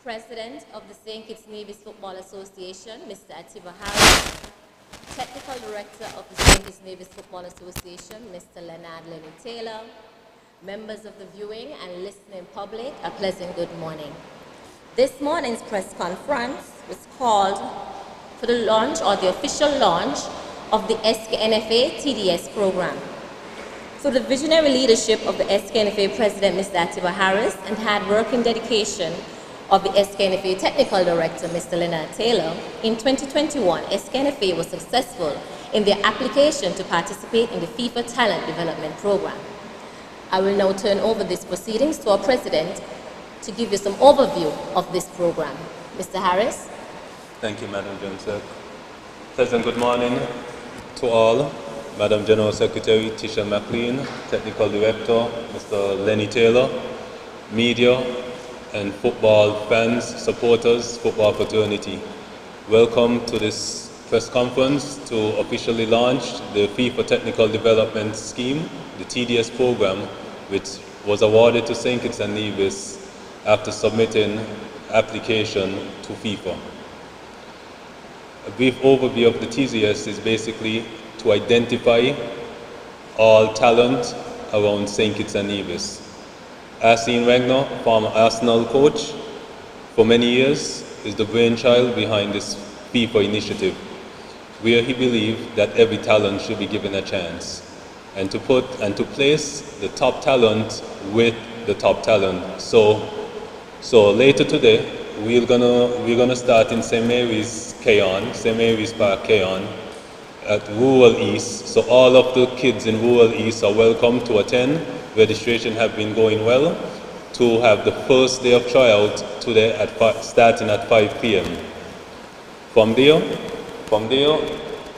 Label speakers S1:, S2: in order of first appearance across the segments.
S1: President of the St. Kitts Nevis Football Association, Mr. Atiba Harris, Technical Director of the St. Kitts Nevis Football Association, Mr. Lenny Taylor, members of the viewing and listening public, a pleasant good morning. This morning's press conference was called for the launch or the official launch of the Sknfa TDS program. Through the visionary leadership of the Sknfa President, Mr. Atiba Harris, and hard work and dedication of the Sknfa Technical Director, Mr. Lenny Taylor, in 2021, Sknfa was successful in their application to participate in the FIFA Talent Development Program. I will now turn over these proceedings to our President to give you some overview of this program. Mr. Harris.
S2: Thank you, Madam General Secretary. Pleasant good morning to all. Madam General Secretary Tisha McLean, Technical Director Mr. Lenny Taylor, media and football fans, supporters, football fraternity. Welcome to this press conference to officially launch the FIFA Technical Development Scheme, the TDS program, which was awarded to St. Kitts and Nevis after submitting application to FIFA. A brief overview of the TDS is basically to identify all talent around St. Kitts and Nevis. Arsene Wenger, former Arsenal coach, for many years is the brainchild behind this FIFA initiative, where he believed that every talent should be given a chance, and to place the top talent with the top talent. So later today, we're gonna start in St. Mary's Park, Keon, at Rural East. So all of the kids in Rural East are welcome to attend. Registration have been going well to have the first day of tryout today starting at 5 p.m. From there,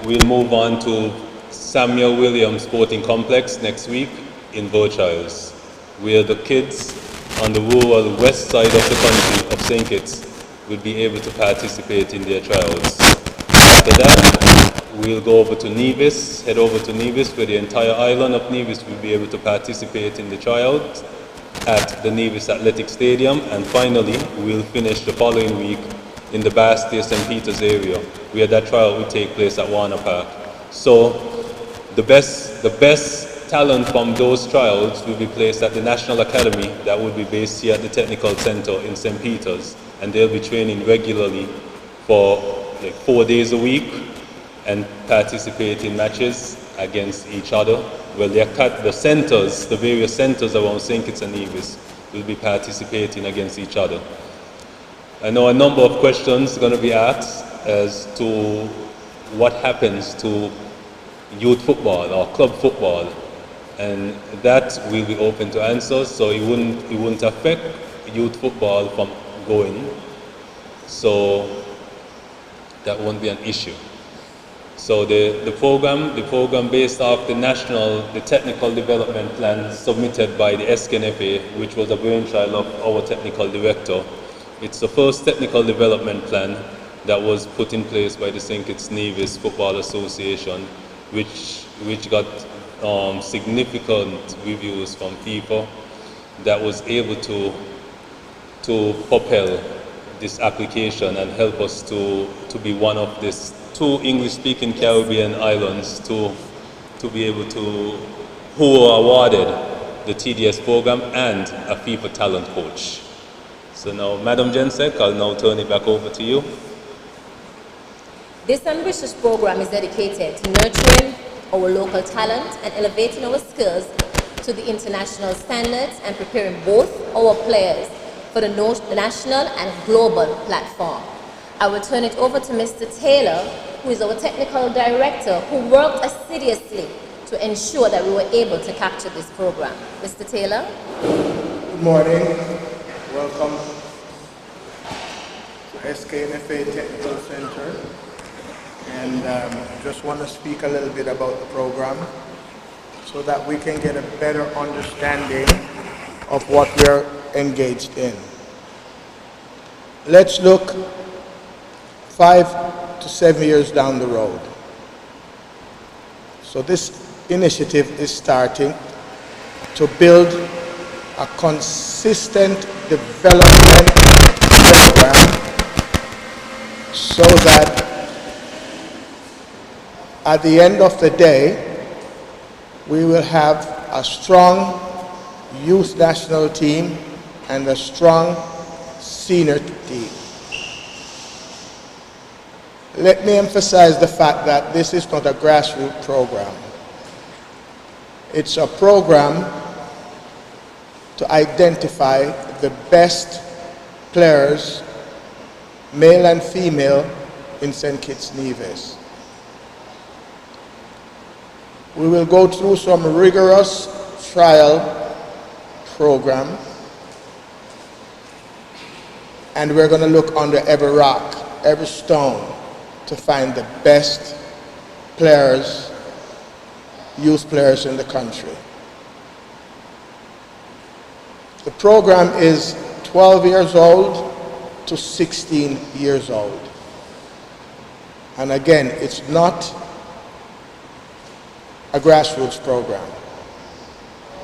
S2: we'll move on to Samuel Williams Sporting Complex next week in Burchilds, where the kids on the rural west side of the country of St. Kitts will be able to participate in their trials. After that, we'll go over to Nevis, head over to Nevis, where the entire island of Nevis will be able to participate in the tryout at the Nevis Athletic Stadium. And finally, we'll finish the following week in the Bastia St. Peter's area, where that tryout will take place at Warner Park. So the best talent from those trials will be placed at the National Academy that will be based here at the Technical Center in St. Peter's, and they'll be training regularly for like 4 days a week and participate in matches against each other. Well, the various centers around St. Kitts and Nevis will be participating against each other. I know a number of questions are going to be asked as to what happens to youth football or club football, and that will be open to answers, so it wouldn't affect youth football from going, so that won't be an issue. So the program based off the technical development plan submitted by the Sknfa, which was a brainchild of our technical director. It's the first technical development plan that was put in place by the St. Kitts Nevis Football Association, which got significant reviews from FIFA, that was able to propel this application and help us to be one of these 2 English-speaking Caribbean islands to be able to, who are awarded the TDS program and a FIFA talent coach. So now, Madam Jensek, I'll now turn it back over to you.
S1: This ambitious program is dedicated to nurturing our local talent and elevating our skills to the international standards and preparing both our players for the national and global platform. I will turn it over to Mr. Taylor, who is our technical director, who worked assiduously to ensure that we were able to capture this program. Mr. Taylor?
S3: Good morning. Welcome to Sknfa Technical Center. And just want to speak a little bit about the program so that we can get a better understanding of what we're engaged in. Let's look 5 to 7 years down the road. So this initiative is starting to build a consistent development program so that at the end of the day, we will have a strong youth national team and a strong senior team. Let me emphasize the fact that this is not a grassroots program. It's a program to identify the best players, male and female, in St. Kitts Nevis. We will go through some rigorous trial program, and we're going to look under every rock, every stone, to find the best players, youth players in the country. The program is 12 years old to 16 years old. And again, it's not a grassroots program.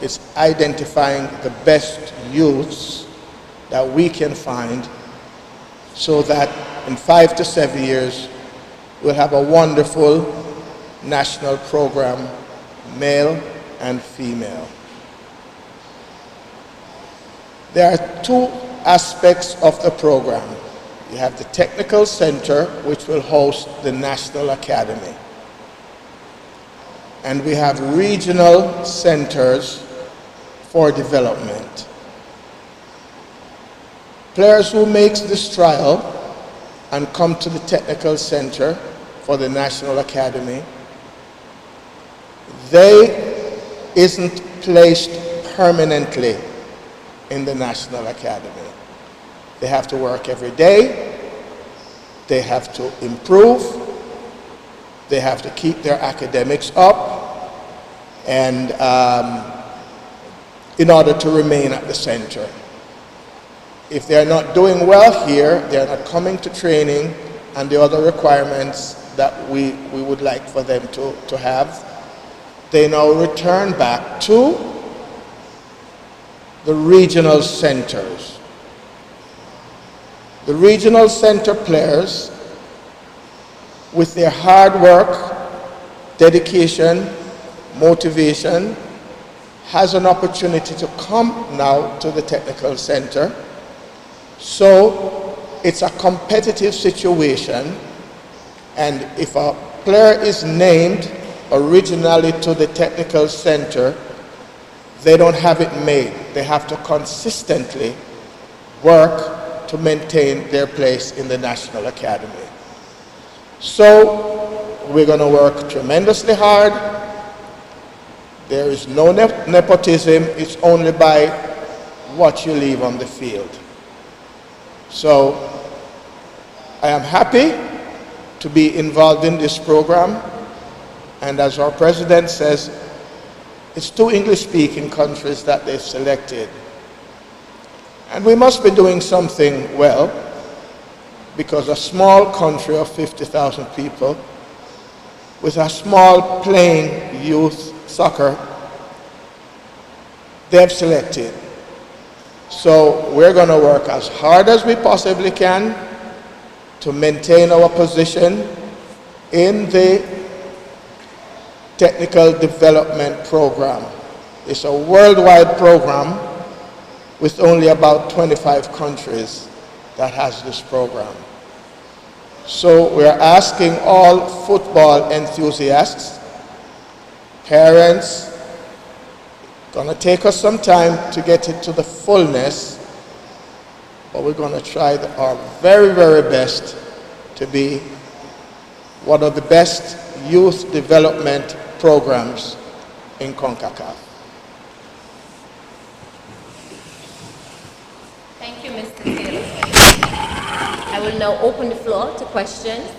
S3: It's identifying the best youths that we can find so that in 5 to 7 years, we'll have a wonderful national program, male and female. There are two aspects of the program. You have the technical center, which will host the National Academy. And we have regional centers for development. Players who make this trial and come to the technical center for the National Academy, they isn't placed permanently in the National Academy. They have to work every day, they have to improve, they have to keep their academics up, and in order to remain at the center. If they're not doing well here, they're not coming to training and the other requirements that we would like for them to have, they now return back to the regional centers. The regional center players, with their hard work, dedication, motivation, has an opportunity to come now to the technical center. So it's a competitive situation, and if a player is named originally to the technical center, they don't have it made. They have to consistently work to maintain their place in the National Academy. So we're going to work tremendously hard. There is no nepotism. It's only by what you leave on the field. So I am happy to be involved in this program, and as our president says, it's 2 English-speaking countries that they've selected. And we must be doing something well, because a small country of 50,000 people with a small playing youth soccer, they've selected. So we're going to work as hard as we possibly can to maintain our position in the technical development program. It's a worldwide program with only about 25 countries that has this program. So we're asking all football enthusiasts, parents, going to take us some time to get it to the fullness, but we're going to try our very, very best to be one of the best youth development programs in CONCACAF.
S1: Thank you, Mr. Taylor. I will now open the floor to questions.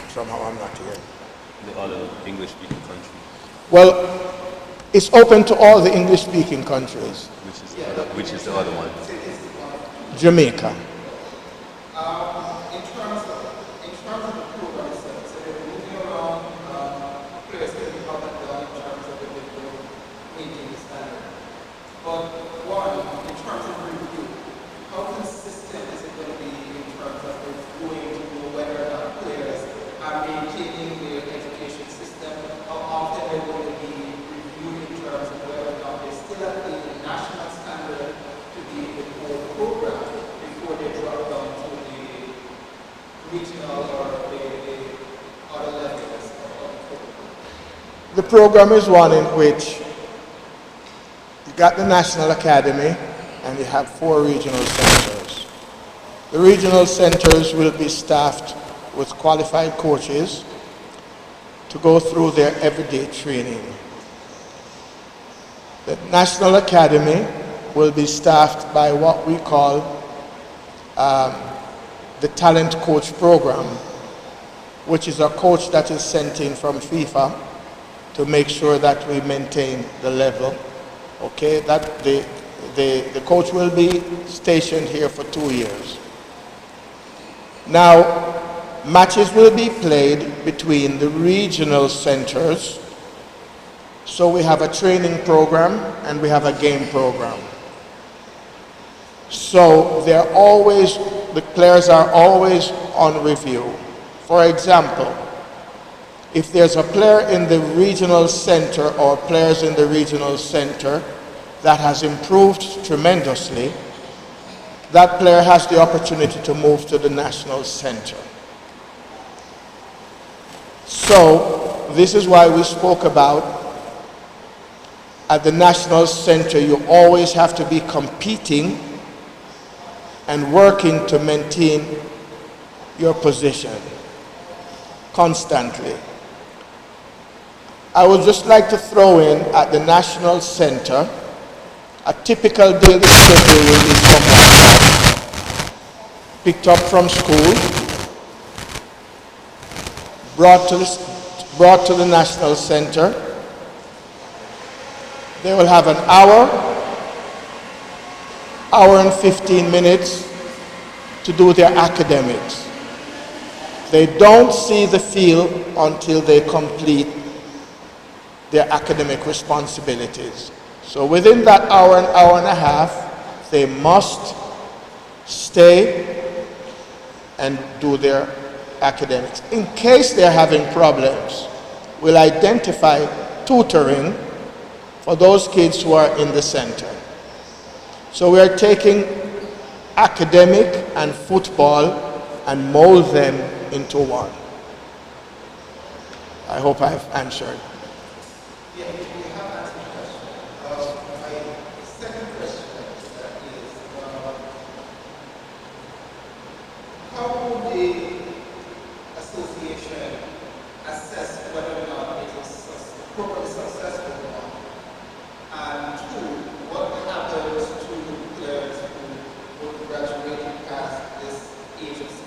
S3: Somehow I'm not here.
S2: The other English-speaking countries.
S3: Well, it's open to all the English-speaking countries.
S2: Which is the other one?
S3: Jamaica.
S4: In terms of the program itself, so they're moving around, players can be up and down in terms of the different meeting standard. But one, in terms of review, how consistent is it going to be in terms of reviewing to know whether or not players are maintaining their education system? How often they're going to be reviewed in terms of whether or not they're still at the national standard to be the whole program before they drop down to the regional or the other levels of the program?
S3: The program is one in which you got the National Academy and you have 4 regional centers. The regional centers will be staffed with qualified coaches to go through their everyday training. The National Academy will be staffed by what we call the Talent Coach Program, which is a coach that is sent in from FIFA to make sure that we maintain the level. Okay, that the coach will be stationed here for 2 years. Now, matches will be played between the regional centers. So we have a training program and we have a game program. So the players are always on review. For example, if there's a player in the regional center or players in the regional center that has improved tremendously, that player has the opportunity to move to the national center. So this is why we spoke about at the national center you always have to be competing and working to maintain your position constantly. I would just like to throw in at the national center, a typical daily schedule will be someone picked up from school, brought to the national center. They will have an hour and 15 minutes to do their academics. They don't see the field until they complete their academic responsibilities. So within that hour and a half, they must stay and do their academics. In case they're having problems, we'll identify tutoring for those kids who are in the center. So we are taking academic and football and mold them into one. I hope I've answered.
S4: Yeah, we have answered the question. My second question is, how would the association assess whether or not it is properly successful or not? And two, what happens to players who graduated past this age of 16?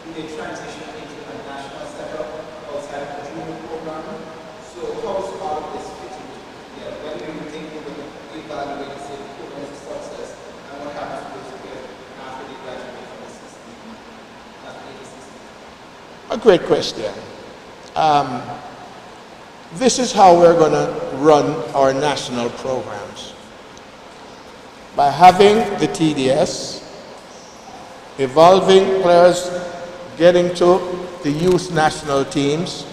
S4: Do they transition into a national setup outside of the junior program? So how is all of this fitting together? When do you think we're going to evaluate and say the program is a success, and what happens to those players after they graduate from the 16, after age of 16?
S3: A great question. This is how we're going to run our national programs. By having the TDS, evolving players getting to the youth national teams,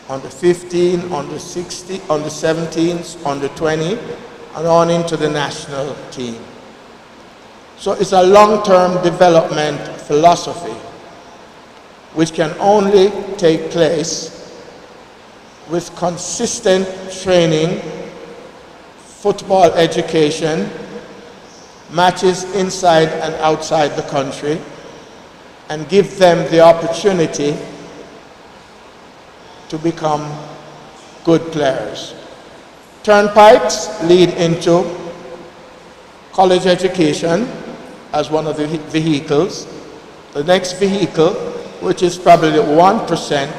S3: under 15, under 16, under 17s, under 20, and on into the national team. So it's a long-term development philosophy which can only take place with consistent training, football education, matches inside and outside the country, and give them the opportunity to become good players. Turnpikes lead into college education as one of the vehicles. The next vehicle, which is probably 1%,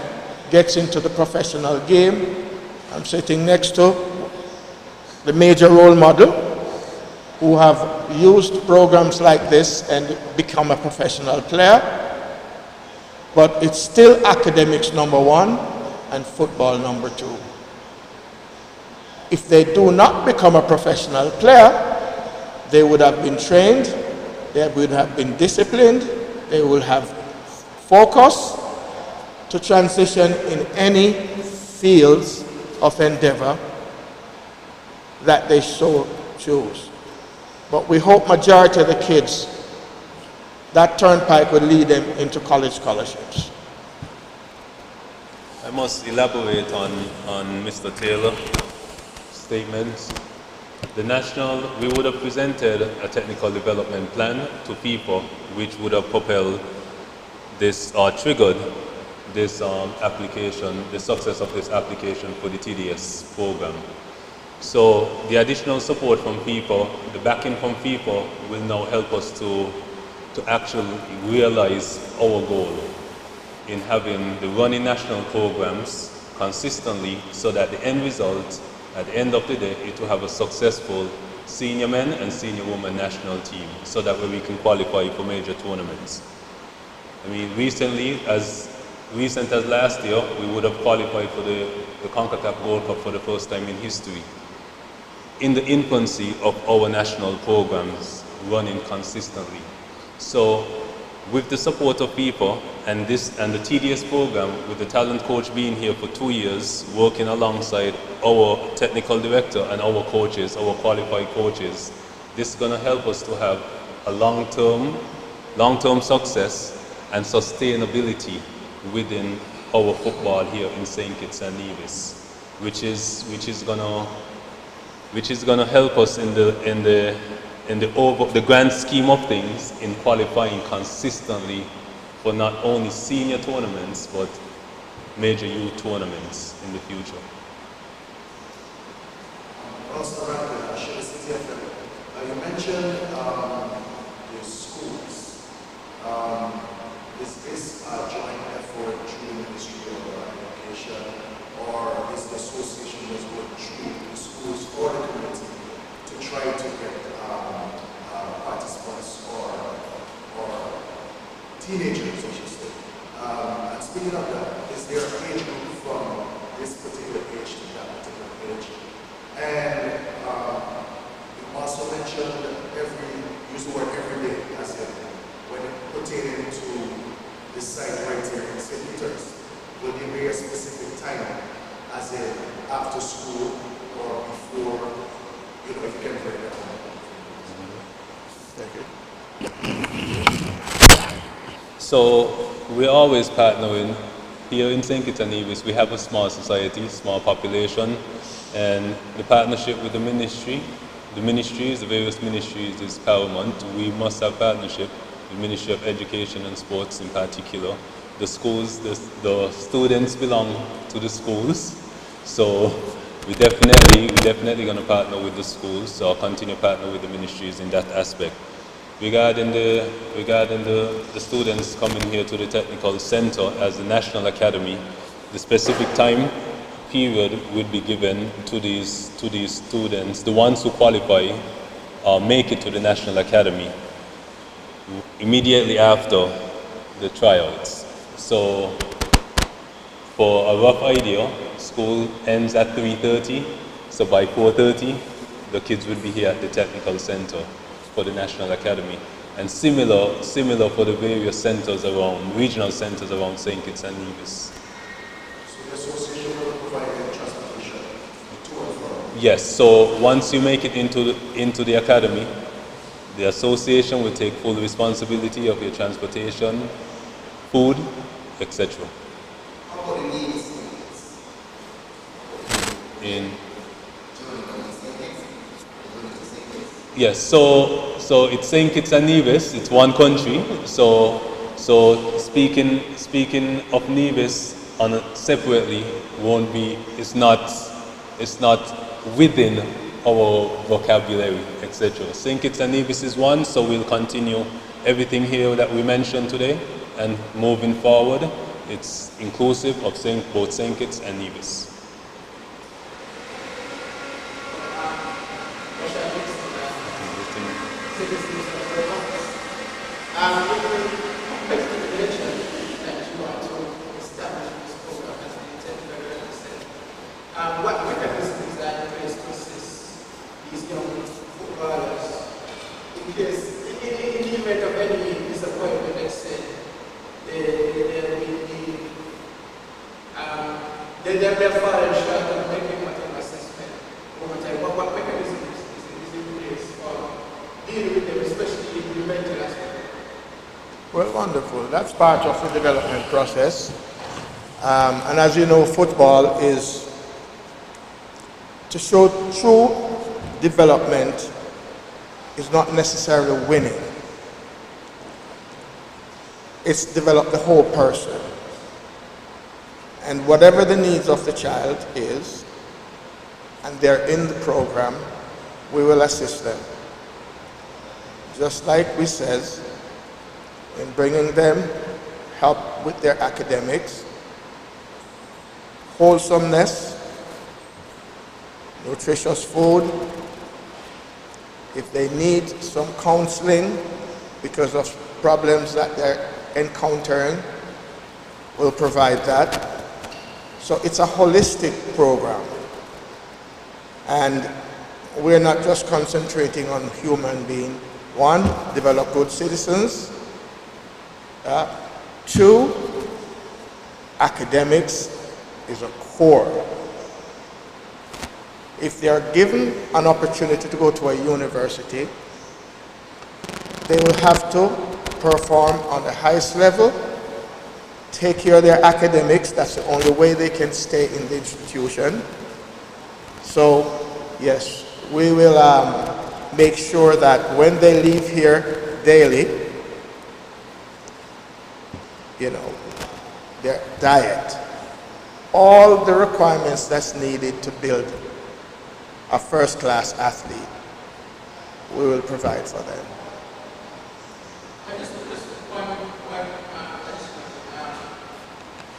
S3: gets into the professional game. I'm sitting next to the major role model. who have used programs like this and become a professional player, but it's still academics number one and football number two. If they do not become a professional player, they would have been trained, they would have been disciplined, they will have focus to transition in any fields of endeavor that they so choose. But we hope majority of the kids, that turnpike will lead them into college scholarships.
S2: I must elaborate on Mr. Taylor's statements. We would have presented a technical development plan to FIFA, which would have propelled this or triggered this application, the success of this application for the TDS program. So the additional support from FIFA, the backing from FIFA will now help us to actually realize our goal in having the running national programs consistently, so that the end result, at the end of the day, it will have a successful senior men and senior women national team, so that way we can qualify for major tournaments. I mean, as recent as last year, we would have qualified for the CONCACAF World Cup for the first time in history, in the infancy of our national programs running consistently. So with the support of FIFA and the TDS program, with the talent coach being here for 2 years, working alongside our technical director and our coaches, our qualified coaches, this is going to help us to have a long-term success and sustainability within our football here in St. Kitts and Nevis, which is gonna help us in the grand scheme of things in qualifying consistently for not only senior tournaments but major youth tournaments in the future.
S5: You mentioned the schools. Is this a joint effort through the Ministry of Education, or is the association just going through the schools or the community to try to get participants or teenagers, I should say? And speaking of that, is there an age group from this particular age to that particular age? And you also mentioned use the word every day, as in when pertaining to this site right here in St. Peter's, will there be a specific time, as in after school or before, if you can break that down?
S3: Thank you.
S2: So we're always partnering. Here in St. Kitts and Nevis, we have a small society, small population, and the partnership with the ministries, the various ministries is paramount. We must have partnership. The Ministry of Education and Sports in particular. The schools, the students belong to the schools, so we definitely going to partner with the schools, or continue to partner with the ministries in that aspect. Regarding the students coming here to the technical center as the National Academy, the specific time period would be given to these students, the ones who qualify or make it to the National Academy, immediately after the tryouts. So for a rough idea, school ends at 3:30, so by 4:30 the kids would be here at the technical center for the National Academy. And similar for the various centers around, regional centers around St. Kitts and Nevis.
S5: So the association will provide transportation to and from?
S2: Yes, so once you make it into the academy, the association will take full responsibility of your transportation, food, etc.
S5: How about the needs?
S2: Yes, so it's St. Kitts and Nevis, it's one country, so speaking of Nevis separately it's not within our vocabulary, etc. St. Kitts and Nevis is one, so we'll continue everything here that we mentioned today, and moving forward, it's inclusive of both St. Kitts and Nevis.
S4: With the competitive nature that you want to establish this program as the intended director said, what mechanisms are in place to assist these young footballers in case, in the event of any disappointment, let's say, they're falling short of making whatever assessment over time. What mechanisms is in place for dealing with them, especially in the mental aspect?
S3: Well, wonderful. That's part of the development process. And as you know, football is to show true development is not necessarily winning. It's develop the whole person. And whatever the needs of the child is, and they're in the program, we will assist them. Just like we says, in bringing them help with their academics, wholesomeness, nutritious food. If they need some counseling because of problems that they're encountering, we'll provide that. So it's a holistic program. And we're not just concentrating on human being. One, develop good citizens. Two, academics is a core. If they are given an opportunity to go to a university, they will have to perform on the highest level, take care of their academics. That's the only way they can stay in the institution. So, yes, we will make sure that when they leave here daily, their diet, all the requirements that's needed to build a first-class athlete, we will provide for them.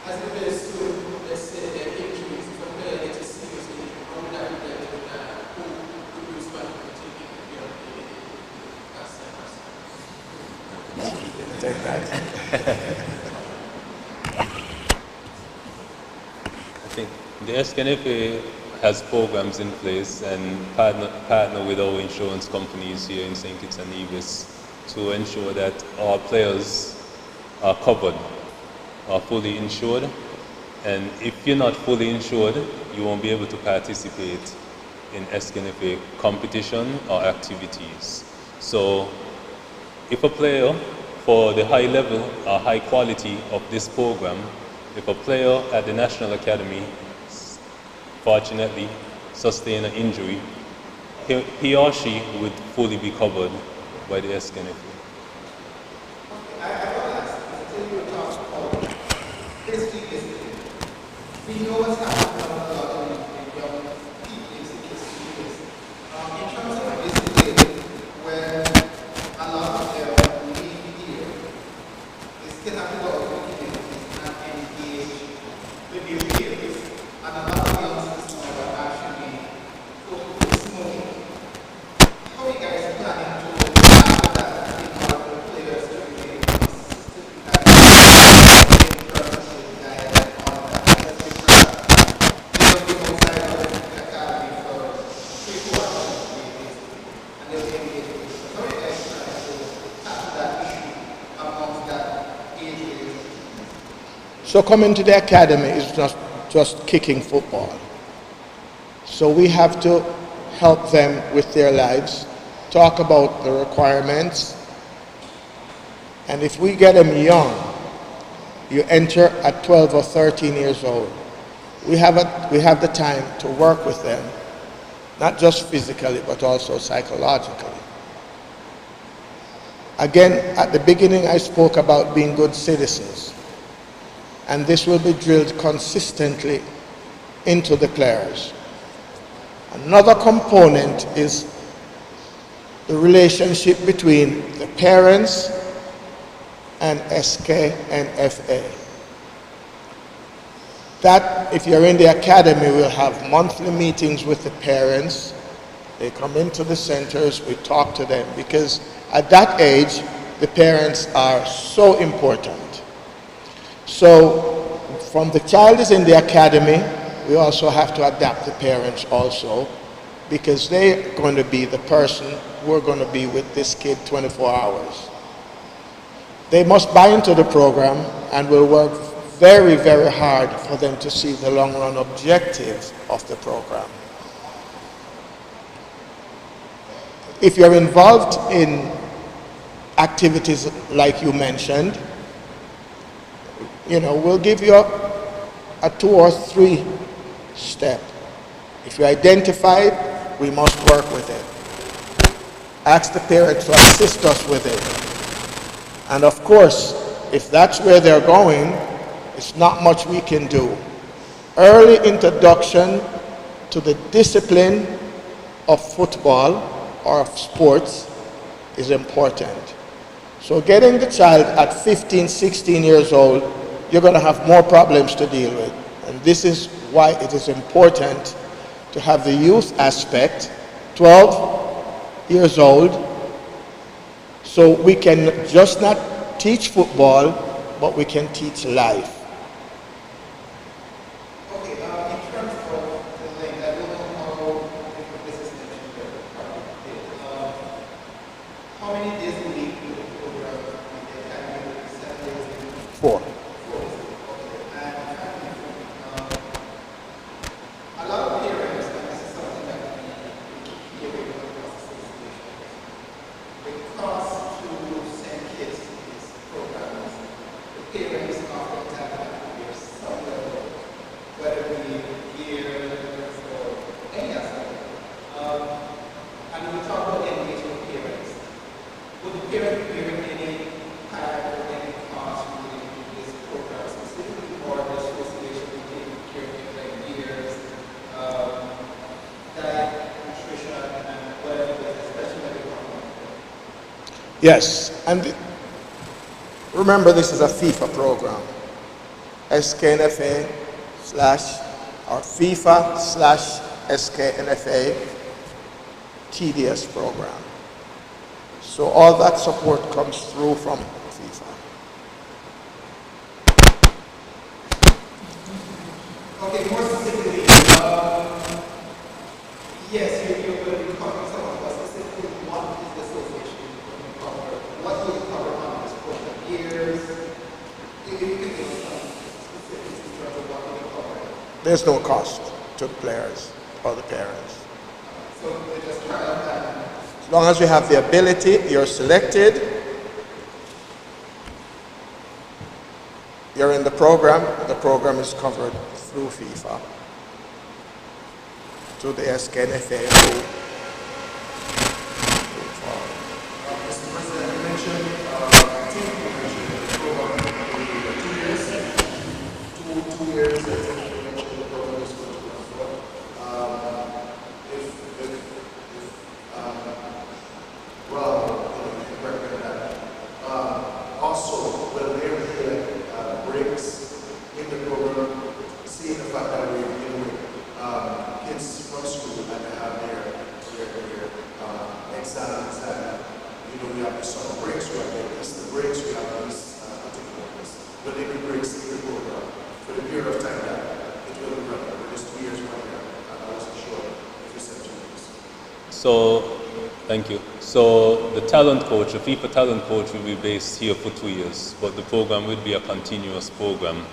S4: As it relates to, let's say, their injuries, if a player gets a serious injury, how would that relate to that? Who would be responsible for taking care of the
S3: Take that.
S2: I think the Sknfa has programs in place and partner with our insurance companies here in St. Kitts and Nevis to ensure that our players are covered, are fully insured. And if you're not fully insured, you won't be able to participate in Sknfa competition or activities. So if a player, for the high level or high quality of this program, if a player at the National Academy fortunately sustain an injury, he or she would fully be covered by the Sknfa.
S4: We know what's happening with a lot of young people in St. Kitts and Nevis. In terms of discipline, when a lot of them leave here, they still have to go out to the communities and engage with their peers. And a lot of youngsters now are actually going to smoking. How are you guys planning to tackle that in order for players to remain consistent with that diet and all that?
S3: So coming to the academy is not just kicking football. So we have to help them with their lives, talk about the requirements, and if we get them young, you enter at 12 or 13 years old, we have the time to work with them, not just physically, but also psychologically. Again, at the beginning, I spoke about being good citizens, and this will be drilled consistently into the players. Another component is the relationship between the parents and Sknfa. That, if you're in the academy, we'll have monthly meetings with the parents. They come into the centers, we talk to them, because at that age, the parents are so important. So from the child is in the academy, we also have to adapt the parents also, because they're going to be the person who are going to be with this kid 24 hours. They must buy into the program and will work very, very hard for them to see the long-run objectives of the program. If you're involved in activities like you mentioned, we'll give you a 2 or 3 step. If you identify it, we must work with it. Ask the parents to assist us with it. And of course, if that's where they're going, it's not much we can do. Early introduction to the discipline of football or of sports is important. So getting the child at 15, 16 years old, you're going to have more problems to deal with. And this is why it is important to have the youth aspect, 12 years old, so we can just not teach football, but we can teach life.
S4: Okay, in terms of the length, I don't know how different this is mentioned here. How many days a week do the program in the academy? 7 days a week?
S3: 4.
S4: 4 days. Okay. And a lot of parents, and this is something that we hear across the association, the cost to send kids to these programs, the parents often tell them that there's some level, whether it be years or any aspect. And we talk about engaging parents. Would the parent bear any kind or any cost related to this program, specifically for the association with taking care of like years, diet, nutrition, and whatever it is, especially when they come home?
S3: Yes, and remember this is a FIFA program. Sknfa or FIFA/Sknfa TDS program. So all that support comes through from FIFA.
S4: Okay, more specifically, yes, you're going to be covering some of us specifically what is the association going to cover? What will you cover on this program? Years? If you can give us some specifics in terms of what you're covering.
S3: There's no cost to the players or the parents.
S4: So they just try out that.
S3: As long as you have the ability, you're selected, you're in the program is covered through FIFA, through the Sknfa.
S5: Mr. President, you mentioned, I think you mentioned the program for 2 years. 2 years, I think you mentioned the program is going to run for. You can recommend that. Also, when they're doing breaks in the program, seeing the fact that we're dealing with kids from school and they have their exams and we have the summer breaks, we have the Easter breaks, we have these particular breaks. But they do breaks in the program for the period of time that it will be running, whether it's 2 years, 1 year, and I wasn't sure if you said 2 years.
S2: So, thank you. So the talent coach, the FIFA talent coach will be based here for 2 years, but the program will be a continuous program.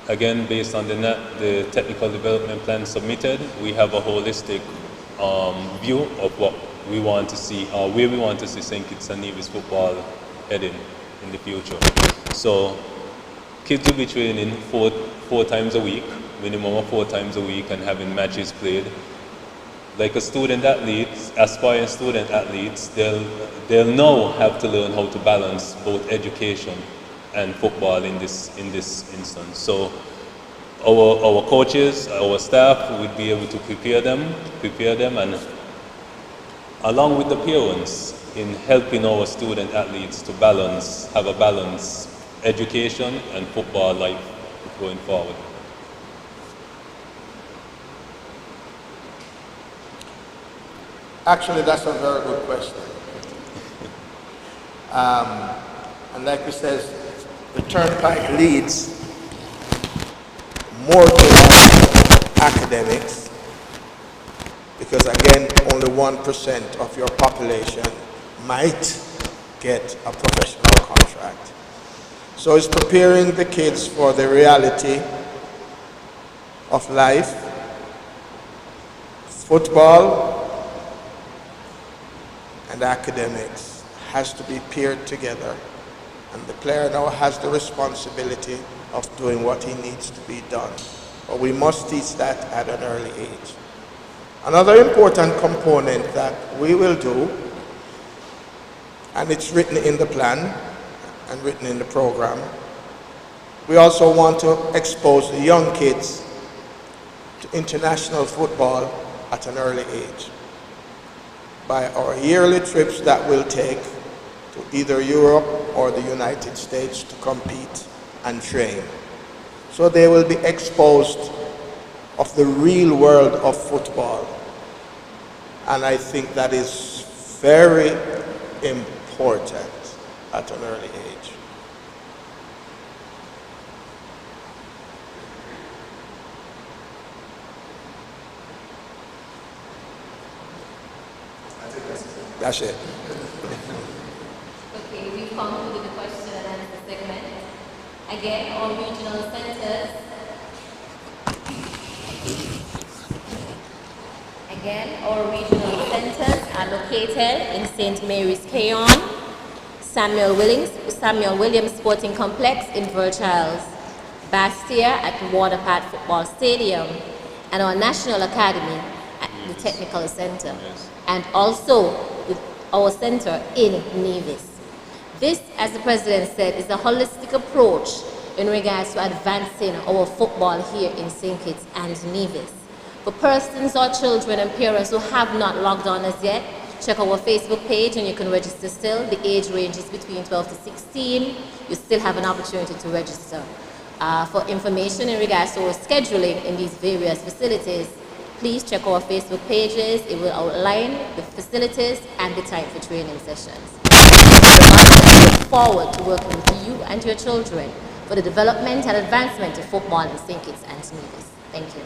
S2: Again, based on the technical development plan submitted, we have a holistic view of what we want to see, or where we want to see St. Kitts and Nevis football heading in the future. So kids will be training four times a week, minimum of 4 times a week, and having matches played. Like a student athlete, aspiring student athletes, they'll now have to learn how to balance both education and football in this instance. So our coaches, our staff would be able to prepare them, and along with the parents in helping our student athletes to have a balanced education and football life going forward.
S3: Actually, that's a very good question. And like we says, the Turnpike leads more towards academics because again, only 1% of your population might get a professional contract. So it's preparing the kids for the reality of life. Football and academics has to be paired together, and the player now has the responsibility of doing what he needs to be done. But we must teach that at an early age. Another important component that we will do, and it's written in the plan and written in the program, we also want to expose the young kids to international football at an early age by our yearly trips that we'll take to either Europe or the United States to compete and train. So they will be exposed of the real world of football. And I think that is very important at an early age. That's it.
S1: Okay, we've concluded the question and answer segment. Again, our regional centers. Again, our regional centers are located in St. Mary's Keyon, Samuel Williams Sporting Complex in Virchals, Bastia at Waterpad Football Stadium, and our National Academy at the Technical Center, and also our center in Nevis. This, as the President said, is a holistic approach in regards to advancing our football here in St. Kitts and Nevis. For persons or children and parents who have not logged on as yet, check our Facebook page and you can register still. The age range is between 12 to 16. You still have an opportunity to register. For information in regards to our scheduling in these various facilities, please check our Facebook pages. It will outline the facilities and the time for training sessions. We look forward to working with you and your children for the development and advancement of football in St. Kitts and Nevis. Thank you.